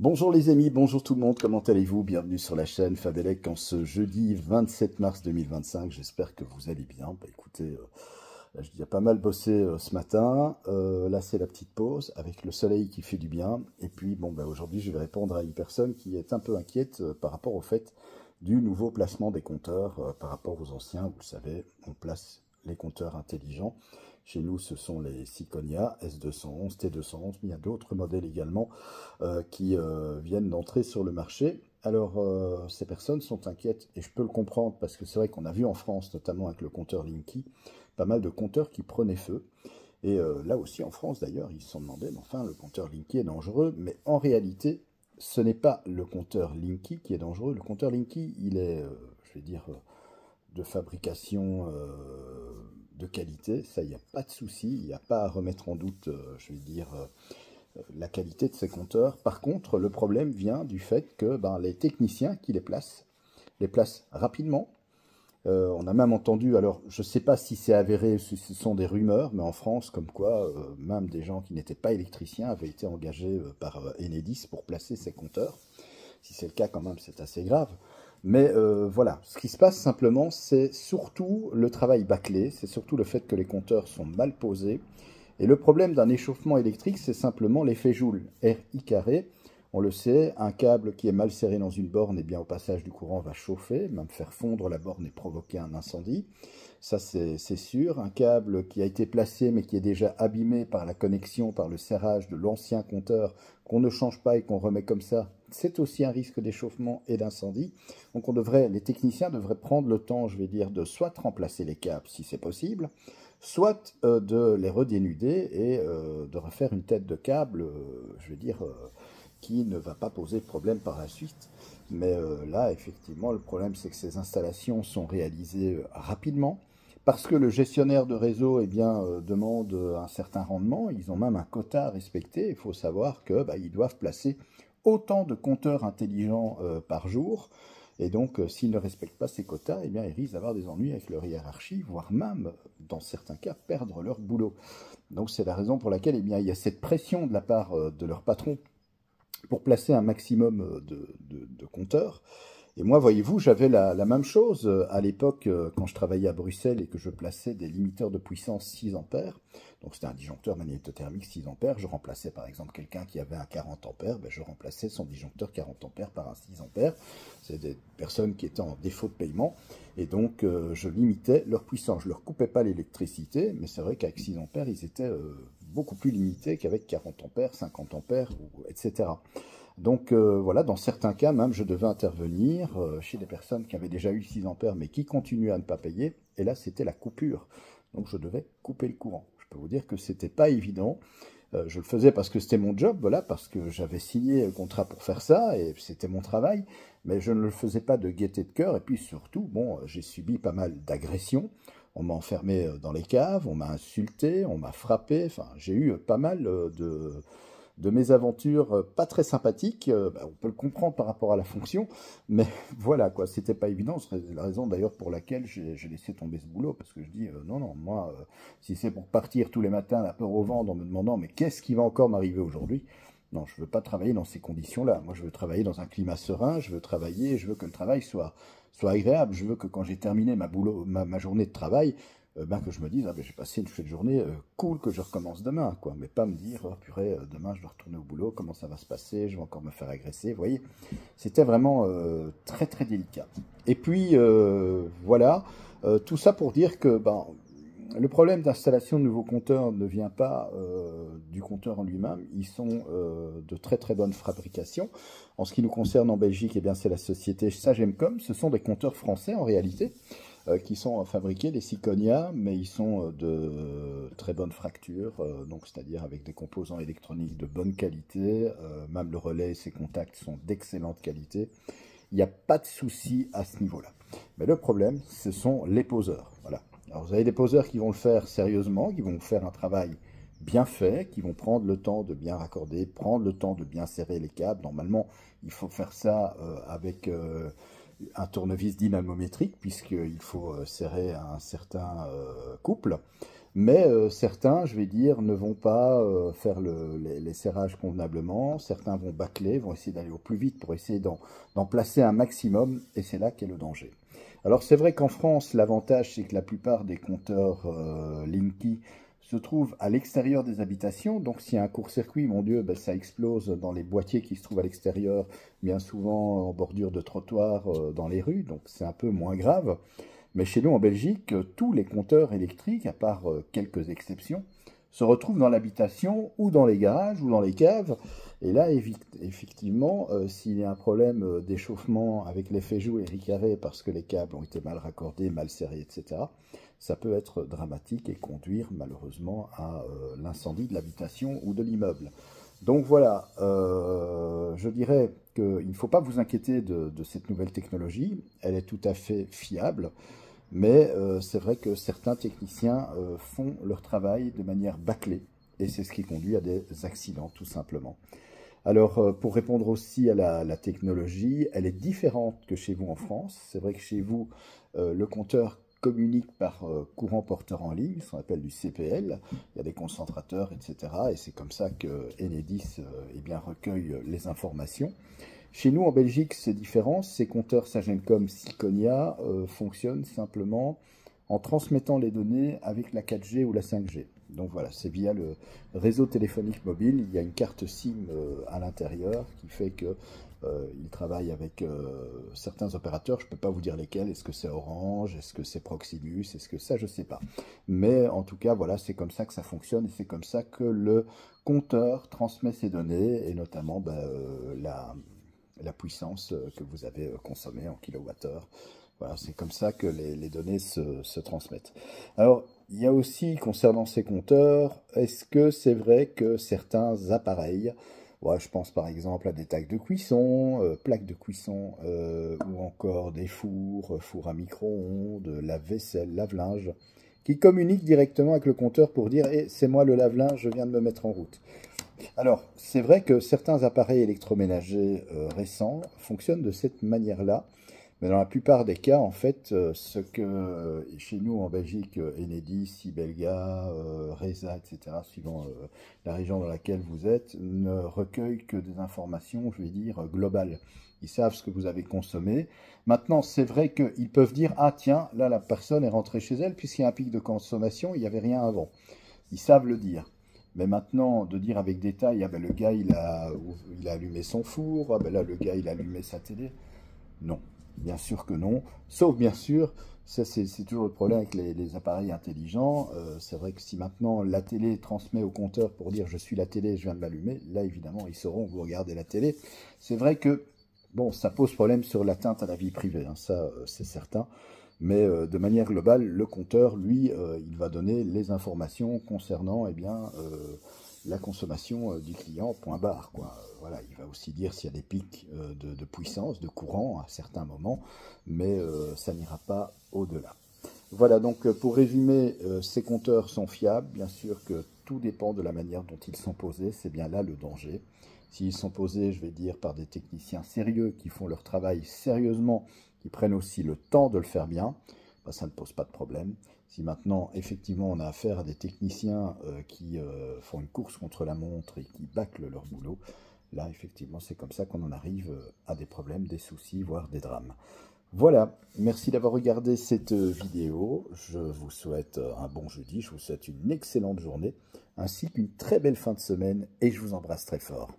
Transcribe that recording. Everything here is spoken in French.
Bonjour les amis, bonjour tout le monde, comment allez-vous? Bienvenue sur la chaîne Fabelec en ce jeudi 27 mars 2025, j'espère que vous allez bien. Écoutez, j'ai pas mal bossé ce matin, là c'est la petite pause avec le soleil qui fait du bien. Et puis aujourd'hui je vais répondre à une personne qui est un peu inquiète par rapport au fait du nouveau placement des compteurs par rapport aux anciens. Vous le savez, on place les compteurs intelligents. Chez nous, ce sont les Syconia S211, T211, mais il y a d'autres modèles également qui viennent d'entrer sur le marché. Alors, ces personnes sont inquiètes, et je peux le comprendre, parce que c'est vrai qu'on a vu en France, notamment avec le compteur Linky, pas mal de compteurs qui prenaient feu. Et là aussi en France, d'ailleurs, ils se sont demandé, mais enfin, le compteur Linky est dangereux, mais en réalité, ce n'est pas le compteur Linky qui est dangereux. Le compteur Linky, il est, je vais dire, de fabrication de qualité, ça, il n'y a pas de souci, il n'y a pas à remettre en doute, je vais dire, la qualité de ces compteurs. Par contre, le problème vient du fait que les techniciens qui les placent rapidement. On a même entendu, alors je ne sais pas si c'est avéré, si ce sont des rumeurs, mais en France, comme quoi, même des gens qui n'étaient pas électriciens avaient été engagés par Enedis pour placer ces compteurs. Si c'est le cas, quand même, c'est assez grave. Mais voilà, ce qui se passe simplement, c'est surtout le travail bâclé, c'est surtout le fait que les compteurs sont mal posés. Et le problème d'un échauffement électrique, c'est simplement l'effet Joule, RI carré. On le sait, un câble qui est mal serré dans une borne, et bien au passage du courant va chauffer, même faire fondre la borne et provoquer un incendie. Ça, c'est sûr. Un câble qui a été placé, mais qui est déjà abîmé par la connexion, par le serrage de l'ancien compteur, qu'on ne change pas et qu'on remet comme ça, c'est aussi un risque d'échauffement et d'incendie. Donc les techniciens devraient prendre le temps, je vais dire, de soit remplacer les câbles, si c'est possible, soit de les redénuder et de refaire une tête de câble, je vais dire, qui ne va pas poser de problème par la suite. Mais là, effectivement, le problème, c'est que ces installations sont réalisées rapidement, parce que le gestionnaire de réseau demande un certain rendement. Ils ont même un quota à respecter. Il faut savoir qu'ils doivent placer autant de compteurs intelligents par jour. Et donc, s'ils ne respectent pas ces quotas, ils risquent d'avoir des ennuis avec leur hiérarchie, voire même, dans certains cas, perdre leur boulot. Donc, c'est la raison pour laquelle il y a cette pression de la part de leur patron pour placer un maximum de compteurs. Et moi, voyez-vous, j'avais la même chose à l'époque quand je travaillais à Bruxelles et que je plaçais des limiteurs de puissance 6 ampères. Donc c'était un disjoncteur magnétothermique 6 ampères. Je remplaçais par exemple quelqu'un qui avait un 40 ampères, je remplaçais son disjoncteur 40 ampères par un 6 ampères. C'est des personnes qui étaient en défaut de paiement. Et donc je limitais leur puissance. Je ne leur coupais pas l'électricité, mais c'est vrai qu'avec 6 ampères, ils étaient beaucoup plus limités qu'avec 40 ampères, 50 ampères, etc. Donc voilà, dans certains cas même, je devais intervenir chez des personnes qui avaient déjà eu 6 ampères mais qui continuaient à ne pas payer. Et là, c'était la coupure. Donc je devais couper le courant. Je peux vous dire que c'était pas évident. Je le faisais parce que c'était mon job, voilà, parce que j'avais signé le contrat pour faire ça et c'était mon travail. Mais je ne le faisais pas de gaieté de cœur. Et puis surtout, j'ai subi pas mal d'agressions. On m'a enfermé dans les caves, on m'a insulté, on m'a frappé. Enfin, j'ai eu pas mal de mes aventures pas très sympathiques. On peut le comprendre par rapport à la fonction, mais voilà, quoi, c'était pas évident. C'est la raison d'ailleurs pour laquelle j'ai laissé tomber ce boulot, parce que je dis, non, moi, si c'est pour partir tous les matins la peur au ventre en me demandant, mais qu'est-ce qui va encore m'arriver aujourd'hui? Non, je veux pas travailler dans ces conditions-là. Moi, je veux travailler dans un climat serein, je veux travailler, je veux que le travail soit agréable. Je veux que quand j'ai terminé ma journée de travail, que je me dise, j'ai passé une chouette journée, cool, que je recommence demain, quoi. Mais pas me dire, oh purée, demain je dois retourner au boulot, comment ça va se passer, je vais encore me faire agresser, vous voyez. C'était vraiment très très délicat. Et puis, voilà, tout ça pour dire que, le problème d'installation de nouveaux compteurs ne vient pas du compteur en lui-même, ils sont de très très bonne fabrication. En ce qui nous concerne en Belgique, c'est la société Sagemcom, ce sont des compteurs français en réalité, qui sont fabriqués, des Syconia, mais ils sont de très bonne fracture, donc c'est-à-dire avec des composants électroniques de bonne qualité, même le relais et ses contacts sont d'excellente qualité. Il n'y a pas de souci à ce niveau-là. Mais le problème, ce sont les poseurs. Voilà. Alors vous avez des poseurs qui vont le faire sérieusement, qui vont faire un travail bien fait, qui vont prendre le temps de bien raccorder, prendre le temps de bien serrer les câbles. Normalement, il faut faire ça avec un tournevis dynamométrique, puisqu'il faut serrer un certain couple. Mais certains, je vais dire, ne vont pas faire les serrages convenablement. Certains vont bâcler, vont essayer d'aller au plus vite pour essayer d'en placer un maximum. Et c'est là qu'est le danger. Alors c'est vrai qu'en France, l'avantage, c'est que la plupart des compteurs Linky se trouvent à l'extérieur des habitations. Donc s'il y a un court-circuit, mon Dieu, ben, ça explose dans les boîtiers qui se trouvent à l'extérieur, bien souvent en bordure de trottoir dans les rues. Donc c'est un peu moins grave. Mais chez nous, en Belgique, tous les compteurs électriques, à part quelques exceptions, se retrouvent dans l'habitation ou dans les garages ou dans les caves. Et là, effectivement, s'il y a un problème d'échauffement avec l'effet joule et ricaré parce que les câbles ont été mal raccordés, mal serrés, etc., ça peut être dramatique et conduire malheureusement à l'incendie de l'habitation ou de l'immeuble. Donc voilà, je dirais qu'il ne faut pas vous inquiéter de cette nouvelle technologie. Elle est tout à fait fiable. Mais c'est vrai que certains techniciens font leur travail de manière bâclée. Et c'est ce qui conduit à des accidents, tout simplement. Alors, pour répondre aussi à la technologie, elle est différente que chez vous en France. C'est vrai que chez vous, le compteur communique par courant porteur en ligne, ce qu'on appelle du CPL. Il y a des concentrateurs, etc. Et c'est comme ça que Enedis eh bien, recueille les informations. Chez nous, en Belgique, c'est différent. Ces compteurs Sagemcom Syconia fonctionnent simplement en transmettant les données avec la 4G ou la 5G. Donc voilà, c'est via le réseau téléphonique mobile. Il y a une carte SIM à l'intérieur qui fait que il travaille avec certains opérateurs. Je ne peux pas vous dire lesquels. Est-ce que c'est Orange? Est-ce que c'est Proximus? Est-ce que ça? Je ne sais pas. Mais en tout cas, voilà, c'est comme ça que ça fonctionne et c'est comme ça que le compteur transmet ses données et notamment la puissance que vous avez consommée en kilowattheure. Voilà, c'est comme ça que les données se transmettent. Alors, il y a aussi, concernant ces compteurs, est-ce que c'est vrai que certains appareils, ouais, je pense par exemple à des tacs de cuisson, plaques de cuisson, ou encore des fours à micro-ondes, lave-vaisselle, lave-linge, qui communiquent directement avec le compteur pour dire hey, « c'est moi le lave-linge, je viens de me mettre en route ». Alors, c'est vrai que certains appareils électroménagers récents fonctionnent de cette manière-là, mais dans la plupart des cas, en fait, ce que chez nous en Belgique, Enedis, Sibelga, Reza, etc., suivant la région dans laquelle vous êtes, ne recueillent que des informations, je vais dire, globales. Ils savent ce que vous avez consommé. Maintenant, c'est vrai qu'ils peuvent dire, ah tiens, là la personne est rentrée chez elle, puisqu'il y a un pic de consommation, il n'y avait rien avant. Ils savent le dire. Mais maintenant, de dire avec détail, ah ben le gars il a allumé son four, ah ben là le gars il a allumé sa télé, non. Bien sûr que non, sauf bien sûr, ça c'est toujours le problème avec les appareils intelligents, c'est vrai que si maintenant la télé transmet au compteur pour dire je suis la télé, je viens de m'allumer, là évidemment ils sauront que vous regardez la télé. C'est vrai que, bon, ça pose problème sur l'atteinte à la vie privée, hein, ça c'est certain, mais de manière globale, le compteur, lui, il va donner les informations concernant eh bien, la consommation du client, point barre, quoi. Voilà, il va aussi dire s'il y a des pics de puissance, de courant à certains moments, mais ça n'ira pas au-delà. Voilà, donc pour résumer, ces compteurs sont fiables. Bien sûr que tout dépend de la manière dont ils sont posés, c'est bien là le danger. S'ils sont posés, je vais dire, par des techniciens sérieux qui font leur travail sérieusement, qui prennent aussi le temps de le faire bien, ben, ça ne pose pas de problème. Si maintenant, effectivement, on a affaire à des techniciens qui font une course contre la montre et qui bâclent leur boulot, là, effectivement, c'est comme ça qu'on en arrive à des problèmes, des soucis, voire des drames. Voilà, merci d'avoir regardé cette vidéo. Je vous souhaite un bon jeudi, je vous souhaite une excellente journée, ainsi qu'une très belle fin de semaine, et je vous embrasse très fort.